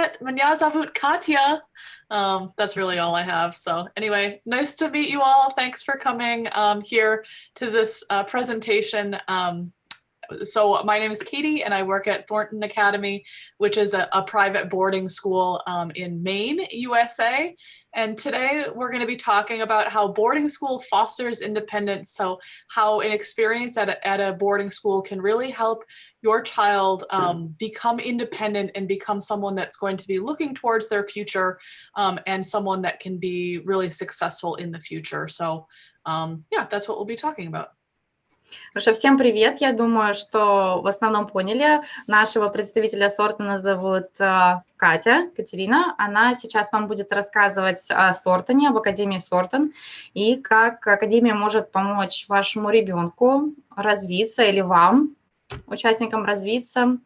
Привет, меня зовут Katya. That's really all I have. So anyway, nice to meet you all. Thanks for coming here to this presentation. So my name is Katie and I work at Thornton Academy, which is a private boarding school in Maine, USA. And today we're going to be talking about how boarding school fosters independence. So how an experience at a boarding school can really help your child become independent and become someone that's going to be looking towards their future and someone that can be really successful in the future. So yeah, that's what we'll be talking about. Хорошо, всем привет. Я думаю, что в основном поняли. Нашего представителя Thornton зовут Катя, Катерина. Она сейчас вам будет рассказывать о Thornton, об Академии Thornton, и как Академия может помочь вашему ребенку развиться или вам, участникам, развиться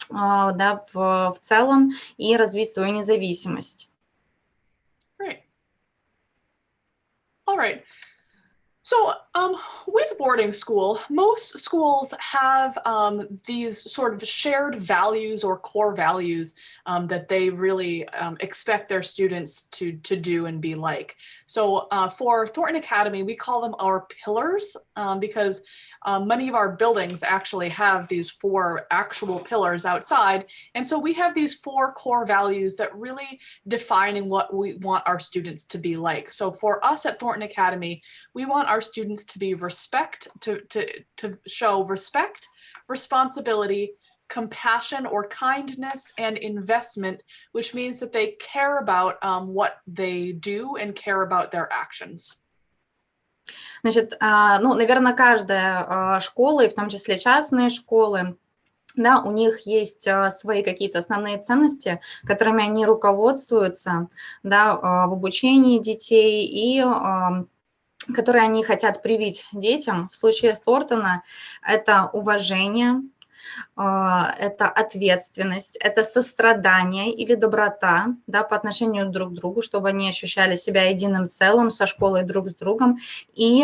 да, в целом и развить свою независимость. Great. All right. So with boarding school, most schools have these sort of shared values or core values that they really expect their students to do and be like. So for Thornton Academy, we call them our pillars because many of our buildings actually have these 4 actual pillars outside. And so we have these 4 core values that really defining what we want our students to be like. So for us at Thornton Academy, we want our students to be to show respect, responsibility, compassion or kindness, and investment, which means that they care about what they do and care about their actions. Значит, ну, наверное, каждая школа, и в том числе частные школы, да, у них есть свои какие-то основные ценности, которыми они руководствуются, да, в обучении детей и которые они хотят привить детям. В случае Thornton это уважение, это ответственность, это сострадание или доброта, да, по отношению друг к другу, чтобы они ощущали себя единым целым со школой друг с другом, и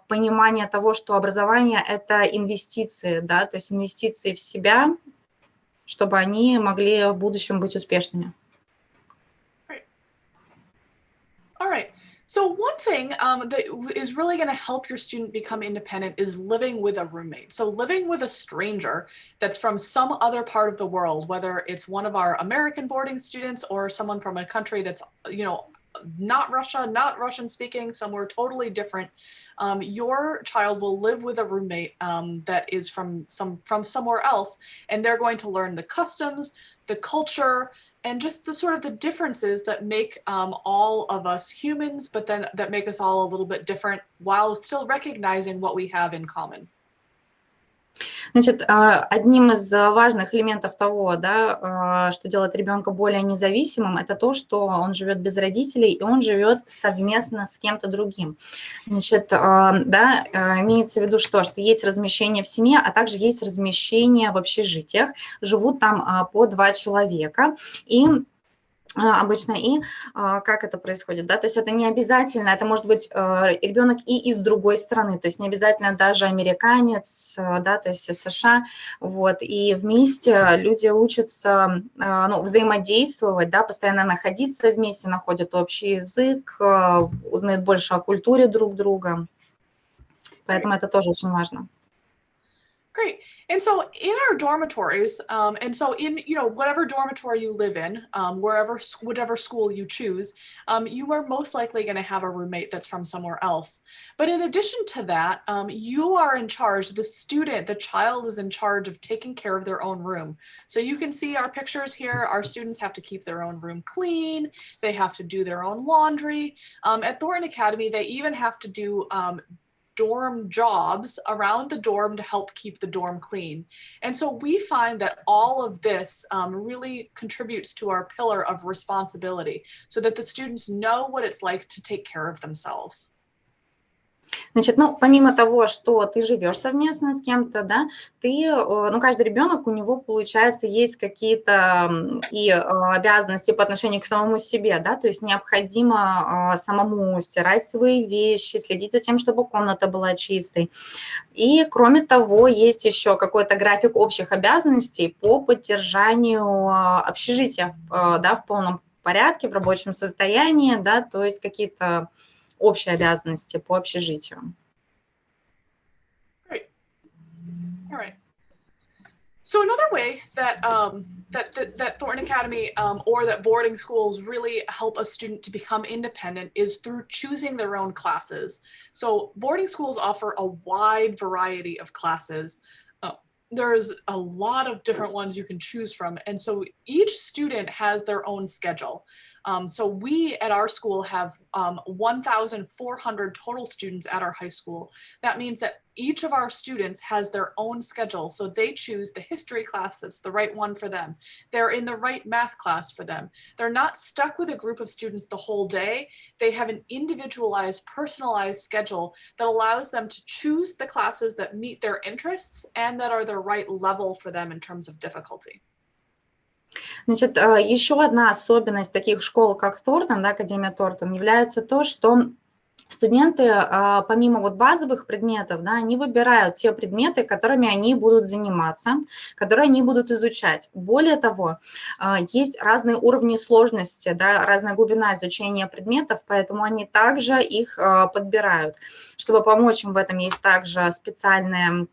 понимание того, что образование – это инвестиции, да, то есть инвестиции в себя, чтобы они могли в будущем быть успешными. All right. So one thing that is really going to help your student become independent is living with a roommate. So living with a stranger that's from some other part of the world, whether it's one of our American boarding students or someone from a country that's, you know, not Russia, not Russian speaking, somewhere totally different. Your child will live with a roommate that is from somewhere else, and they're going to learn the customs, the culture, and just the sort of the differences that make all of us humans, but then that make us all a little bit different while still recognizing what we have in common. Значит, одним из важных элементов того, да, что делает ребенка более независимым, это то, что он живет без родителей, и он живет совместно с кем-то другим. Значит, да, имеется в виду что есть размещение в семье, а также есть размещение в общежитиях. Живут там по 2 человека, и обычно, и как это происходит, да, то есть это не обязательно, это может быть ребенок и из другой страны, то есть не обязательно даже американец, да, то есть из США, вот, и вместе люди учатся, ну, взаимодействовать, да, постоянно находиться вместе, находят общий язык, узнают больше о культуре друг друга, поэтому это тоже очень важно. Great. And so in our dormitories, and so in, you know, whatever dormitory you live in, whatever school you choose, you are most likely going to have a roommate that's from somewhere else. But in addition to that, you are in charge, the child is in charge of taking care of their own room. So you can see our pictures here. Our students have to keep their own room clean. They have to do their own laundry. At Thornton Academy, they even have to do dorm jobs around the dorm to help keep the dorm clean. And so we find that all of this really contributes to our pillar of responsibility so that the students know what it's like to take care of themselves. Значит, ну, помимо того, что ты живешь совместно с кем-то, да, ты, ну, каждый ребенок, у него, получается, есть какие-то обязанности по отношению к самому себе, да, то есть необходимо самому стирать свои вещи, следить за тем, чтобы комната была чистой. И, кроме того, есть еще какой-то график общих обязанностей по поддержанию общежития, да, в полном порядке, в рабочем состоянии, да, то есть какие-то общие обязанности по общежитию. Great. All right. So another way that that Thornton Academy or that boarding schools really help a student to become independent is through choosing their own classes. So boarding schools offer a wide variety of classes. There's a lot of different ones you can choose from. And so each student has their own schedule. So we at our school have 1,400 total students at our high school. That means that each of our students has their own schedule. So they choose the history class that's the right one for them. They're in the right math class for them. They're not stuck with a group of students the whole day. They have an individualized, personalized schedule that allows them to choose the classes that meet their interests and that are the right level for them in terms of difficulty. Значит, еще одна особенность таких школ, как Торнтон, да, Академия Торнтон, является то, что студенты, помимо вот базовых предметов, да, они выбирают те предметы, которыми они будут заниматься, которые они будут изучать. Более того, есть разные уровни сложности, да, разная глубина изучения предметов, поэтому они также их подбирают. Чтобы помочь им в этом, есть также специальные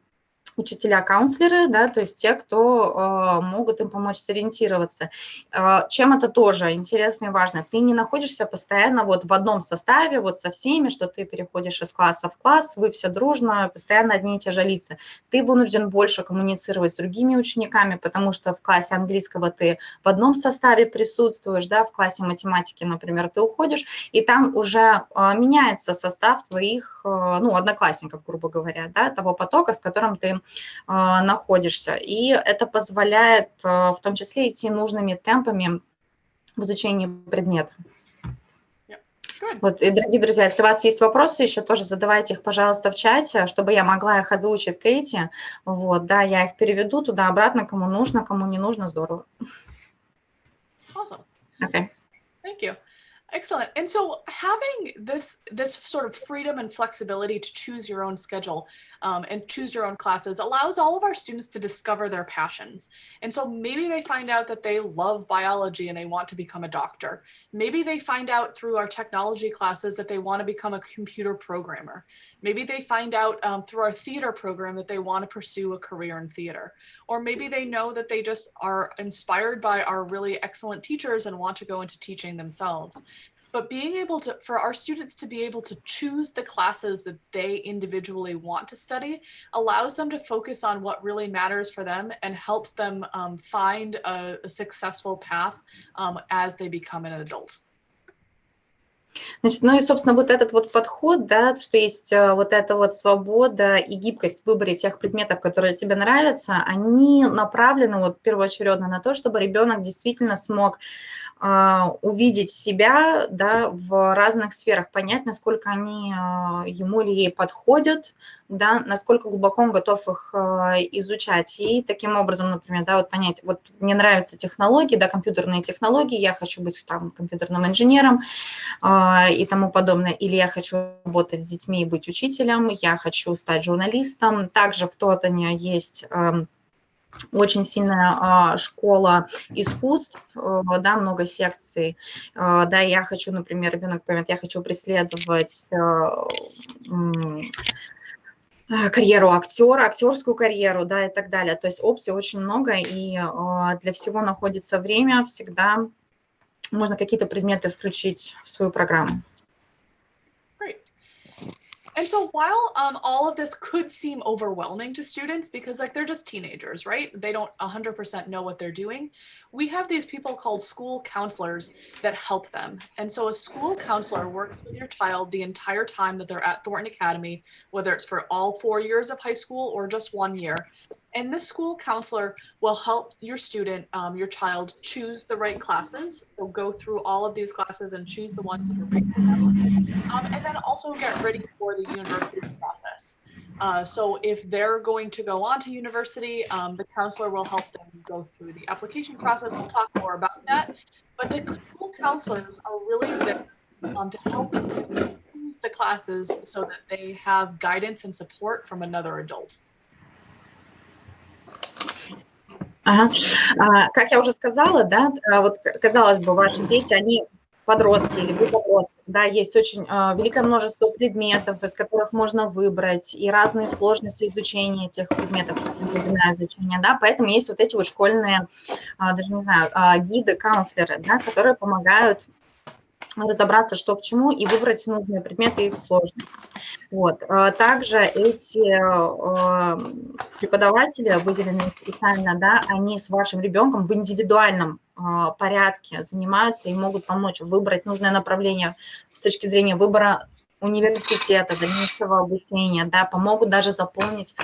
учителя-каунселеры, да, то есть те, кто могут им помочь сориентироваться. Чем это тоже интересно и важно? Ты не находишься постоянно вот в одном составе, вот со всеми, что ты переходишь из класса в класс, вы все дружно, постоянно одни и те же лица. Ты вынужден больше коммуницировать с другими учениками, потому что в классе английского ты в одном составе присутствуешь, да, в классе математики, например, ты уходишь, и там уже меняется состав твоих, ну, одноклассников, грубо говоря, да, того потока, с которым ты находишься. И это позволяет в том числе идти нужными темпами в изучении предмета. Вот, и, дорогие друзья, если у вас есть вопросы еще, тоже задавайте их, пожалуйста, в чате, чтобы я могла их озвучить Кэти. Вот, да, я их переведу туда-обратно, кому нужно, кому не нужно, здорово. Awesome. Okay. Thank you. Excellent. And so having this sort of freedom and flexibility to choose your own schedule and choose your own classes allows all of our students to discover their passions. And so maybe they find out that they love biology and they want to become a doctor. Maybe they find out through our technology classes that they want to become a computer programmer. Maybe they find out through our theater program that they want to pursue a career in theater. Or maybe they know that they just are inspired by our really excellent teachers and want to go into teaching themselves. But being able to, for our students to be able to choose the classes that they individually want to study allows them to focus on what really matters for them and helps them find a successful path as they become an adult. Значит, ну и, собственно, вот этот вот подход, да, что есть вот эта вот свобода и гибкость в выборе тех предметов, которые тебе нравятся, они направлены вот первоочередно на то, чтобы ребенок действительно смог увидеть себя, да, в разных сферах, понять, насколько они ему или ей подходят, да, насколько глубоко он готов их изучать. И таким образом, например, да, вот понять, вот мне нравятся технологии, да, компьютерные технологии, я хочу быть там компьютерным инженером и тому подобное, или я хочу работать с детьми и быть учителем, я хочу стать журналистом. Также в Тотане есть очень сильная школа искусств, да, много секций, да, я хочу, например, ребенок поймет, я хочу преследовать карьеру актера, актерскую карьеру, да, и так далее. То есть опций очень много, и для всего находится время, всегда можно какие-то предметы включить в свою программу. And so while all of this could seem overwhelming to students because like they're just teenagers, right? They don't 100% know what they're doing. We have these people called school counselors that help them. And so a school counselor works with your child the entire time that they're at Thornton Academy, whether it's for all 4 years of high school or just 1 year. And this school counselor will help your student, your child, choose the right classes. So go through all of these classes and choose the ones that are right for them. And then also also get ready for the university process. So if they're going to go on to university, the counselor will help them go through the application process. We'll talk more about that. But the school counselors are really there to help choose the classes so that they have guidance and support from another adult. Ага. Как я уже сказала, да, вот казалось бы, ваши дети, они подростки или вы подросток, да, есть очень великое множество предметов, из которых можно выбрать, и разные сложности изучения этих предметов, глубина изучения, да, поэтому есть вот эти вот школьные, даже не знаю, гиды, каунселеры, да, которые помогают разобраться, что к чему, и выбрать нужные предметы и их сложность. Вот. Также эти преподаватели, выделенные специально, да, они с вашим ребенком в индивидуальном порядке занимаются и могут помочь выбрать нужное направление с точки зрения выбора университета, дальнейшего обучения, да, помогут даже заполнить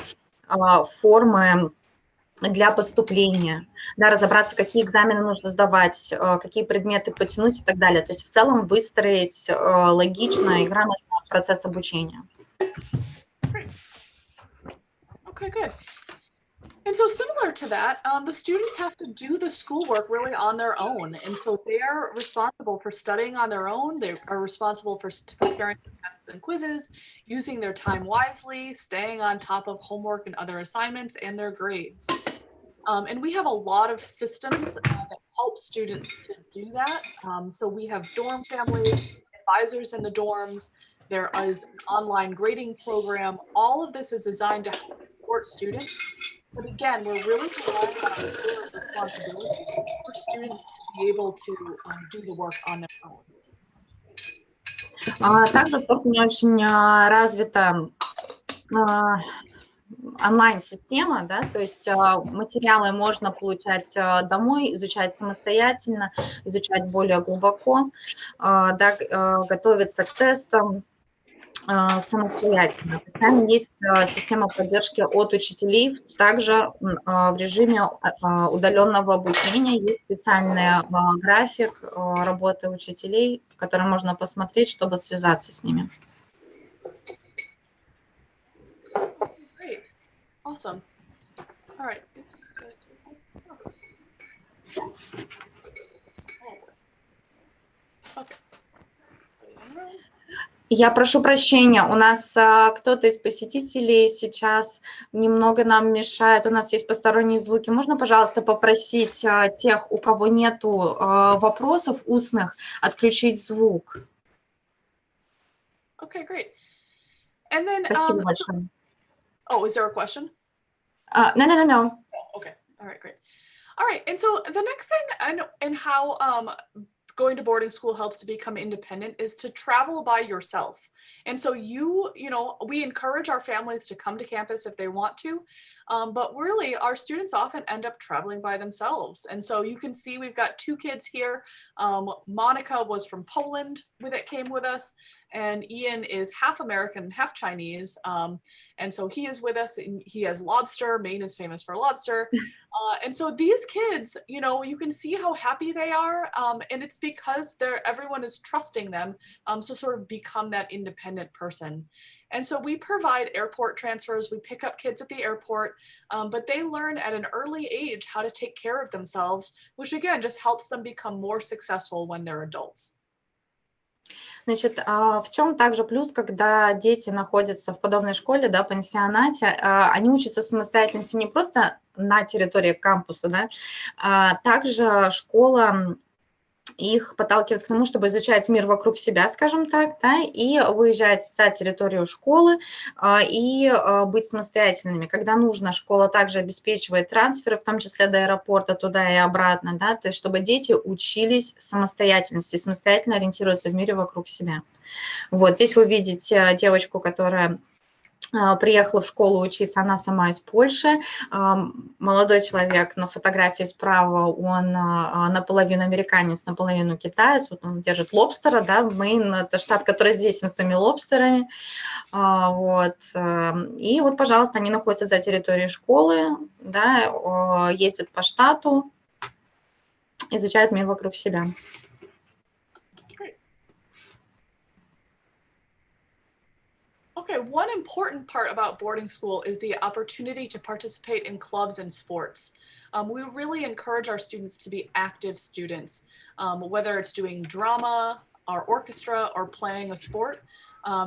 формы для поступления, да, разобраться, какие экзамены нужно сдавать, какие предметы потянуть и так далее. То есть в целом выстроить логично и грамотно процесс обучения. Okay, good. And so similar to that, the students have to do the schoolwork really on their own. And so they are responsible for studying on their own. They are responsible for preparing tests and quizzes, using their time wisely, staying on top of homework and other assignments, and their grades. And we have a lot of systems that help students to do that. So we have dorm families, advisors in the dorms. There is an online grading program. All of this is designed to help support students. But again, we're really relying on shared responsibility for students to be able to do the work on their own. Также в Торкане очень развита онлайн-система, да, то есть материалы можно получать домой, изучать самостоятельно, изучать более глубоко, да, готовиться к тестам самостоятельно. Постоянно есть система поддержки от учителей, также в режиме удаленного обучения есть специальный график работы учителей, который можно посмотреть, чтобы связаться с ними. Awesome. All right. Oops. Okay. Я прошу прощения, у нас кто-то из посетителей сейчас немного нам мешает, у нас есть посторонние звуки. Можно, пожалуйста, попросить тех, у кого нету вопросов устных, отключить звук? Okay, great. And then, Спасибо большое. Oh, is there a question? No. Oh, okay. All right, great. All right. And so the next thing and how going to boarding school helps to become independent is to travel by yourself. And so we encourage our families to come to campus if they want to, but really our students often end up traveling by themselves. And so you can see we've got two kids here. Monica was from Poland that came with us, and Ian is half American, half Chinese. And so he is with us, and he has lobster. Maine is famous for lobster. And so these kids, you can see how happy they are. And it's because everyone is trusting them to sort of become that independent person. And so we provide airport transfers. We pick up kids at the airport, but they learn at an early age how to take care of themselves, which again, just helps them become more successful when they're adults. Значит, в чем также плюс, когда дети находятся в подобной школе, да, пансионате, они учатся самостоятельности не просто на территории кампуса, да, также школа их подталкивает к тому, чтобы изучать мир вокруг себя, скажем так, да, и выезжать за территорию школы и быть самостоятельными. Когда нужно, школа также обеспечивает трансферы, в том числе до аэропорта, туда и обратно, да, то есть чтобы дети учились самостоятельности, самостоятельно ориентируются в мире вокруг себя. Вот здесь вы видите девочку, которая приехала в школу учиться, она сама из Польши. Молодой человек на фотографии справа, он наполовину американец, наполовину китаец. Вот он держит лобстера, да, Мэйн – это штат, который известен своими лобстерами. Вот. И вот, пожалуйста, они находятся за территорией школы, да, ездят по штату, изучают мир вокруг себя. Okay, one important part about boarding school is the opportunity to participate in clubs and sports. We really encourage our students to be active students, whether it's doing drama, or orchestra, or playing a sport.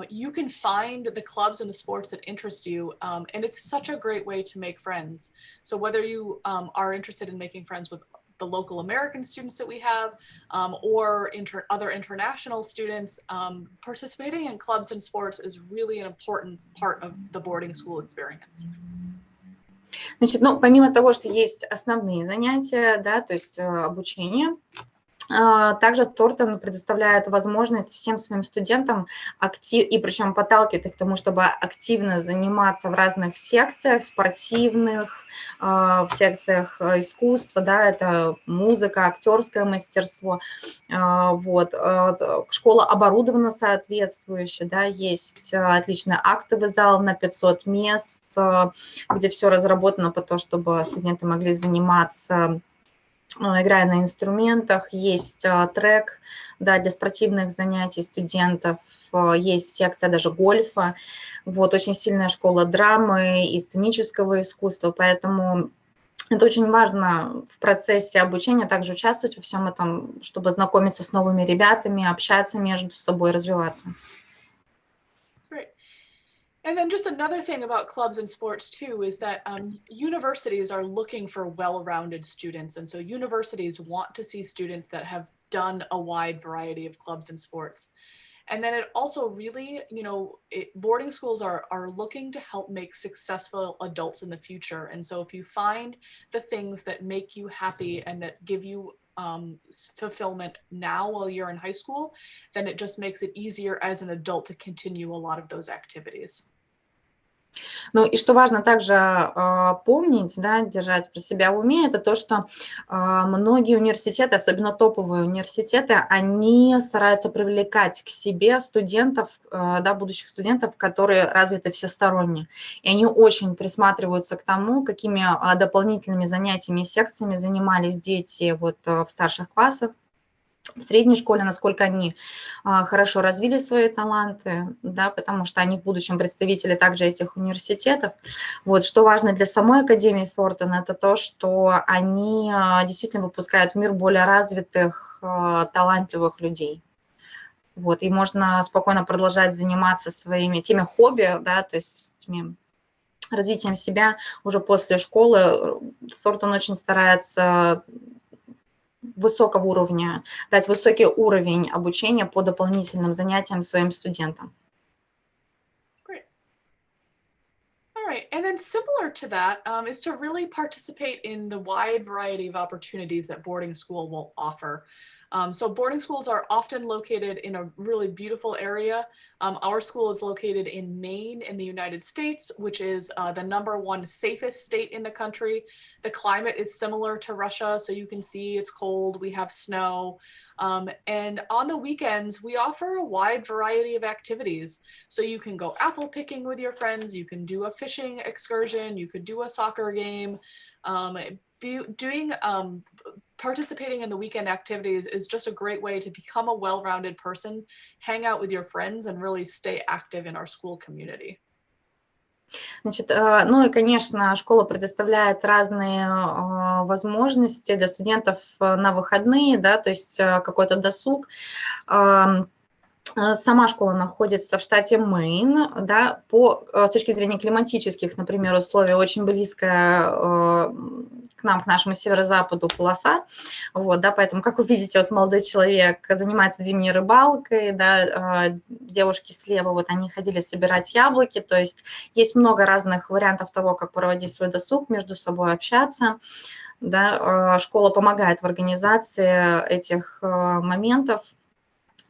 You can find the clubs and the sports that interest you, and it's such a great way to make friends. So whether you are interested in making friends with the local American students that we have, or other international students, participating in clubs and sports is really an important part of the boarding school experience. Значит, ну, помимо того, что есть основные занятия, да, то есть обучение, также Thornton предоставляет возможность всем своим студентам, и причем подталкивает их к тому, чтобы активно заниматься в разных секциях, спортивных, в секциях искусства, да, это музыка, актерское мастерство. Вот. Школа оборудована соответствующе, да, есть отличный актовый зал на 500 мест, где все разработано по тому, чтобы студенты могли заниматься, играя на инструментах, есть трек, да, для спортивных занятий студентов, есть секция даже гольфа, вот, очень сильная школа драмы и сценического искусства, поэтому это очень важно в процессе обучения также участвовать во всем этом, чтобы знакомиться с новыми ребятами, общаться между собой, развиваться. And then just another thing about clubs and sports too is that universities are looking for well-rounded students. And so universities want to see students that have done a wide variety of clubs and sports. And then it also really, you know, boarding schools are looking to help make successful adults in the future. And so if you find the things that make you happy and that give you fulfillment now while you're in high school, then it just makes it easier as an adult to continue a lot of those activities. Ну и что важно также помнить, да, держать при себя в уме, это то, что многие университеты, особенно топовые университеты, они стараются привлекать к себе студентов, да, будущих студентов, которые развиты всесторонне. И они очень присматриваются к тому, какими дополнительными занятиями и секциями занимались дети вот в старших классах, в средней школе, насколько они хорошо развили свои таланты, да, потому что они в будущем представители также этих университетов. Вот, что важно для самой Академии Thornton, это то, что они действительно выпускают в мир более развитых, талантливых людей. Вот, и можно спокойно продолжать заниматься теми хобби, да, то есть развитием себя уже после школы. Thornton очень старается высокого уровня, дать высокий уровень обучения по дополнительным занятиям своим студентам. Great. All right, and then similar to that is to really participate in the wide variety of opportunities that boarding school will offer. So boarding schools are often located in a really beautiful area. Our school is located in Maine in the United States, which is the #1 safest state in the country. The climate is similar to Russia, so you can see it's cold, we have snow. And on the weekends, we offer a wide variety of activities. So you can go apple picking with your friends, you can do a fishing excursion, you could do a soccer game. Participating in the weekend activities is just a great way to become a well-rounded person, hang out with your friends, and really stay active in our school community. Значит, ну и, конечно, школа предоставляет разные возможности для студентов на выходные, да, то есть какой-то досуг. Сама школа находится в штате Мэйн, да, с точки зрения климатических, например, условий, очень близкая к нам, к нашему северо-западу полоса, вот, да, поэтому, как вы видите, вот молодой человек занимается зимней рыбалкой, да, девушки слева, вот они ходили собирать яблоки, то есть есть много разных вариантов того, как проводить свой досуг, между собой общаться, да, школа помогает в организации этих моментов.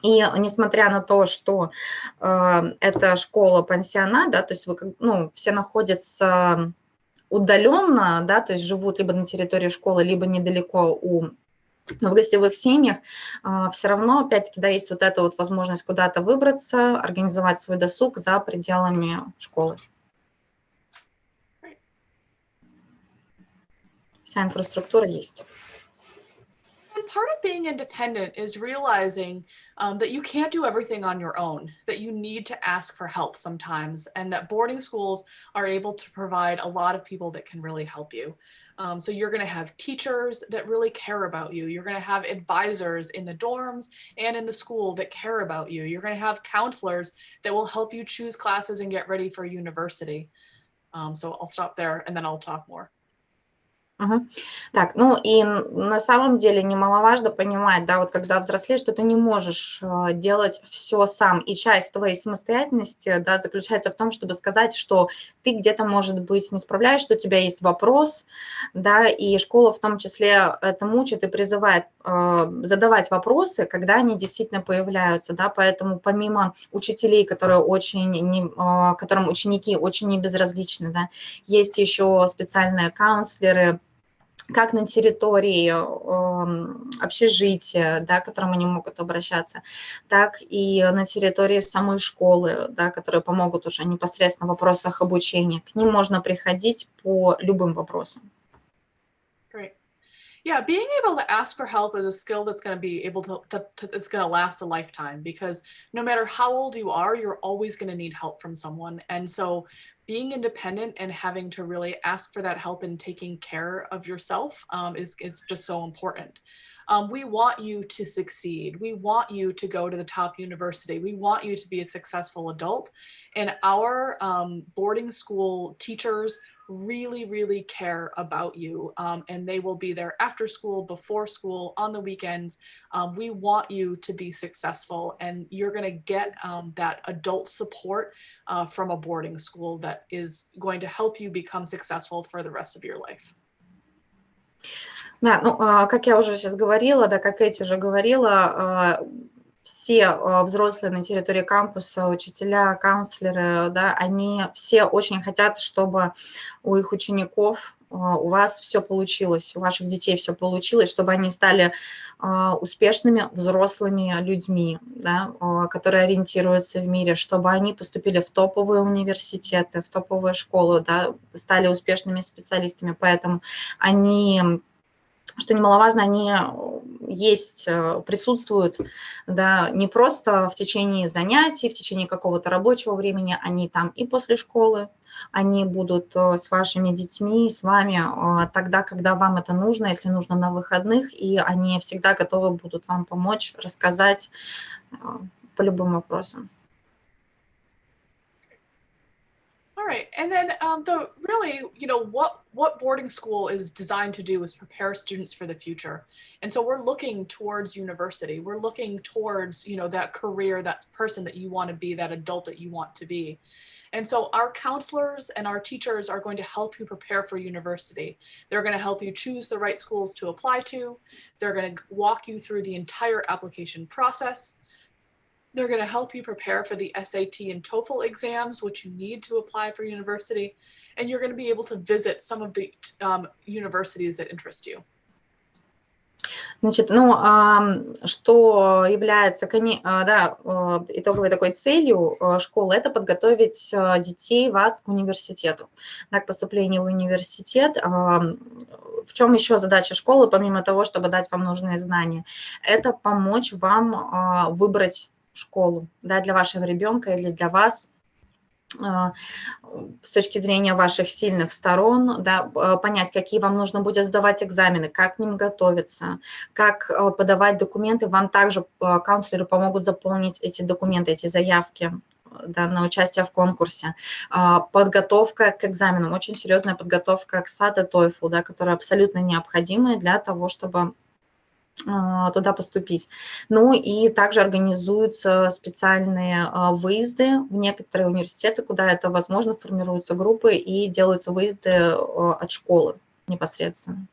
И несмотря на то, что это школа-пансиона, да, то есть все находятся удаленно, да, то есть живут либо на территории школы, либо недалеко в гостевых семьях, все равно, опять-таки, да, есть вот эта вот возможность куда-то выбраться, организовать свой досуг за пределами школы. Right. Вся инфраструктура есть. part of being independent is realizing that you can't do everything on your own, that you need to ask for help sometimes, and that boarding schools are able to provide a lot of people that can really help you. So you're going to have teachers that really care about you. You're going to have advisors in the dorms and in the school that care about you. You're going to have counselors that will help you choose classes and get ready for university. So I'll stop there and then I'll talk more. Мгм. Так, ну и на самом деле немаловажно понимать, да, вот когда взрослеешь, что ты не можешь делать все сам. И часть твоей самостоятельности, да, заключается в том, чтобы сказать, что ты где-то, может быть, не справляешься, что у тебя есть вопрос, да, и школа в том числе этому учит и призывает задавать вопросы, когда они действительно появляются, да, поэтому помимо учителей, которые которым ученики очень небезразличны, да, есть еще специальные каунселеры, как на территории общежития, да, к которым они могут обращаться, так и на территории самой школы, да, которые помогут уже непосредственно в вопросах обучения. К ним можно приходить по любым вопросам. Great. Yeah, being able to ask for help is a skill that's going to be able it's going to last a lifetime, because no matter how old you are, you're always going to need help from someone. And so being independent and having to really ask for that help and taking care of yourself is just so important. We want you to succeed. We want you to go to the top university. We want you to be a successful adult. And our boarding school teachers really, really care about you. And they will be there after school, before school, on the weekends. We want you to be successful, and you're going to get that adult support from a boarding school that is going to help you become successful for the rest of your life. Да, ну, как я уже сейчас говорила, да, как Кэти уже говорила, все взрослые на территории кампуса, учителя, каунселеры, да, они все очень хотят, чтобы у их учеников, у вас все получилось, у ваших детей все получилось, чтобы они стали успешными взрослыми людьми, да, которые ориентируются в мире, чтобы они поступили в топовые университеты, в топовые школы, да, стали успешными специалистами. Поэтому они, что немаловажно, они присутствуют, да, не просто в течение занятий, в течение какого-то рабочего времени, они там и после школы, они будут с вашими детьми, с вами тогда, когда вам это нужно, если нужно на выходных, и они всегда готовы будут вам помочь, рассказать по любым вопросам. All right, and then what boarding school is designed to do is prepare students for the future. And so we're looking towards university. We're looking towards, that career, that person that you want to be, that adult that you want to be. And so our counselors and our teachers are going to help you prepare for university. They're going to help you choose the right schools to apply to. They're going to walk you through the entire application process. They're going to help you prepare for the SAT and TOEFL exams, which you need to apply for university. And you're going to be able to visit some of the universities that interest you. Значит, что является итоговой такой целью школы, это подготовить детей вас к университету, да, к поступлению в университет. В чем еще задача школы, помимо того, чтобы дать вам нужные знания? Это помочь вам выбрать школу, да, для вашего ребенка или для вас, с точки зрения ваших сильных сторон, да, понять, какие вам нужно будет сдавать экзамены, как к ним готовиться, как подавать документы. Вам также каунселеры помогут заполнить эти документы, эти заявки, да, на участие в конкурсе. Подготовка к экзаменам, очень серьезная подготовка к SAT и TOEFL, да, которая абсолютно необходимая для того, чтобы туда поступить. Ну и также организуются специальные выезды в некоторые университеты, куда это возможно, формируются группы и делаются выезды от школы непосредственно.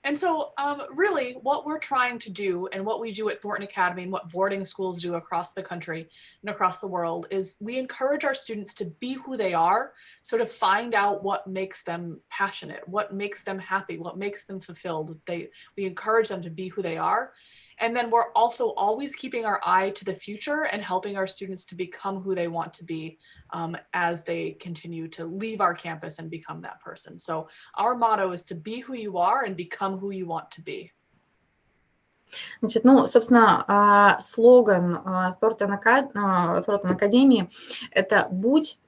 And so really what we're trying to do and what we do at Thornton Academy and what boarding schools do across the country and across the world is we encourage our students to be who they are, so to find out what makes them passionate, what makes them happy, what makes them fulfilled. We encourage them to be who they are. And then we're also always keeping our eye to the future and helping our students to become who they want to be as they continue to leave our campus and become that person. So our motto is to be who you are and become who you want to be. Значит, ну, собственно, слоган Thornton Academy – это «Будь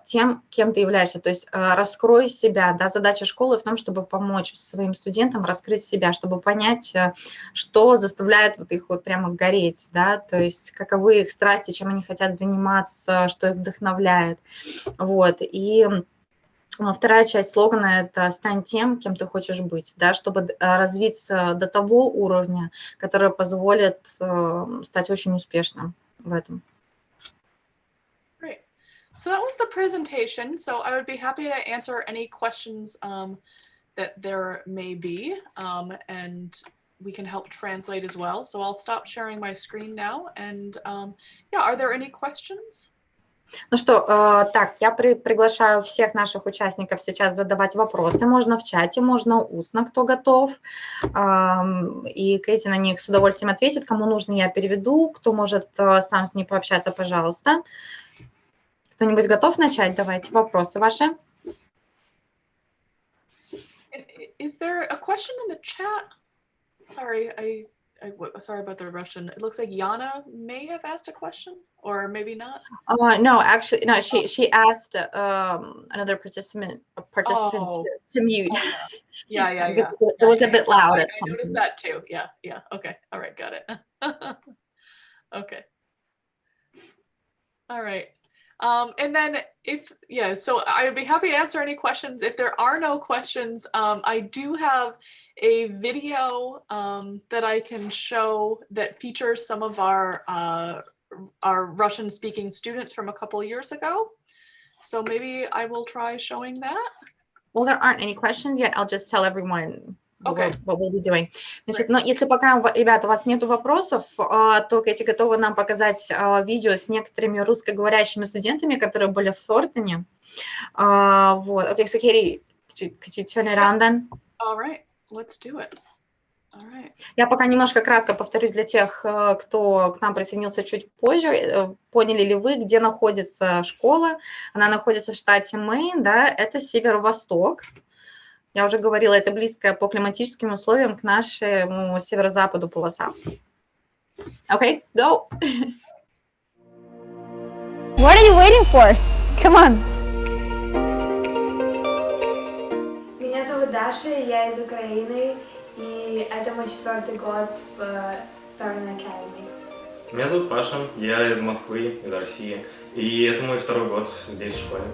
тем, кем ты являешься», то есть раскрой себя, да, задача школы в том, чтобы помочь своим студентам раскрыть себя, чтобы понять, что заставляет вот их вот прямо гореть, да, то есть каковы их страсти, чем они хотят заниматься, что их вдохновляет, вот, и вторая часть слогана – это «Стань тем, кем ты хочешь быть», да, чтобы развиться до того уровня, который позволит стать очень успешным в этом. Great. So that was the presentation. So I would be happy to answer any questions that there may be, and we can help translate as well. So I'll stop sharing my screen now. And yeah, are there any questions? Ну что, так, я приглашаю всех наших участников сейчас задавать вопросы. Можно в чате, можно устно, кто готов. И Кэти на них с удовольствием ответит. Кому нужно, я переведу. Кто может сам с ней пообщаться, пожалуйста. Кто-нибудь готов начать? Давайте вопросы ваши. Is there a question in the chat? Sorry, sorry about the Russian. It looks like Yana may have asked a question, or maybe not. No, actually, no. She asked another participant to mute. Oh, yeah. Because it was a bit loud. I noticed that too. Yeah. Okay. All right. Got it. Okay. All right. And then so I would be happy to answer any questions. If there are no questions, I do have a video that I can show that features some of our Russian-speaking students from a couple years ago. So maybe I will try showing that. Well, there aren't any questions yet. I'll just tell everyone what we'll be doing. Значит, но если пока, ребята, у вас нет вопросов, то Кэти готова нам показать видео с некоторыми русскоговорящими студентами, которые были в Thornton. Вот. Okay, so Katie, could you turn it on then? All right, let's do it. All right. Я пока немножко кратко повторюсь для тех, кто к нам присоединился чуть позже. Поняли ли вы, где находится школа? Она находится в штате Мэйн, да, это северо-восток. Я уже говорила, это близко по климатическим условиям к нашему северо-западу полоса. Okay, go. What are you waiting for? Come on. Меня зовут Даша, я из Украины, и это мой 4-й год в Thornton Academy. Меня зовут Паша, я из Москвы, из России, и это мой 2-й год здесь в школе.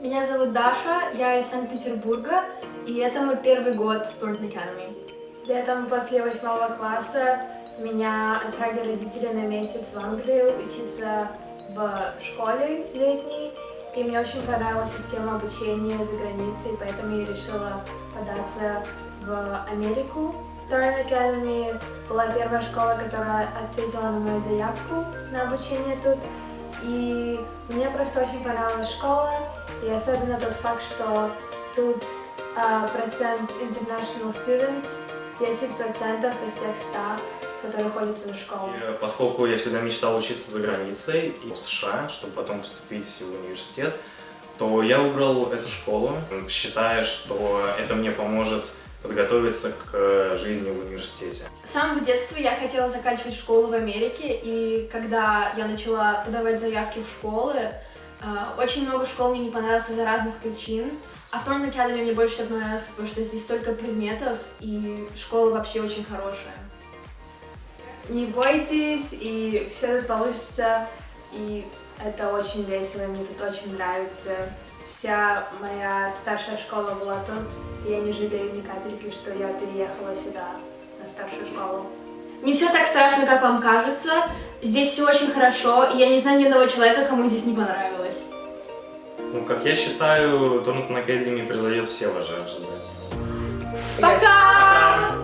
Меня зовут Даша, я из Санкт-Петербурга, и это мой 1-й год в Thornton Academy. Летом после 8 класса меня отправили родители на месяц в Англию учиться в школе летней, и мне очень понравилась система обучения за границей, поэтому я решила податься в Америку. Thornton Academy была первая школа, которая ответила на мою заявку на обучение тут, и мне просто очень понравилась школа, и особенно тот факт, что тут процент international students, 10% из всех 100, которые ходят в эту школу. И поскольку я всегда мечтал учиться за границей и в США, чтобы потом поступить в университет, то я выбрал эту школу, считая, что это мне поможет подготовиться к жизни в университете. С самого детства я хотела заканчивать школу в Америке, и когда я начала подавать заявки в школы, очень много школ мне не понравилось из-за разных причин. А в Thornton Academy мне больше всего понравилось, потому что здесь столько предметов, и школа вообще очень хорошая. Не бойтесь, и все тут получится, и это очень весело, мне тут очень нравится. Вся моя старшая школа была тут, и я не жалею ни капельки, что я переехала сюда, на старшую школу. Не все так страшно, как вам кажется. Здесь все очень хорошо, и я не знаю ни одного человека, кому здесь не понравилось. Ну, как я считаю, Thornton Academy превзойдет все ваши ожидания. Пока!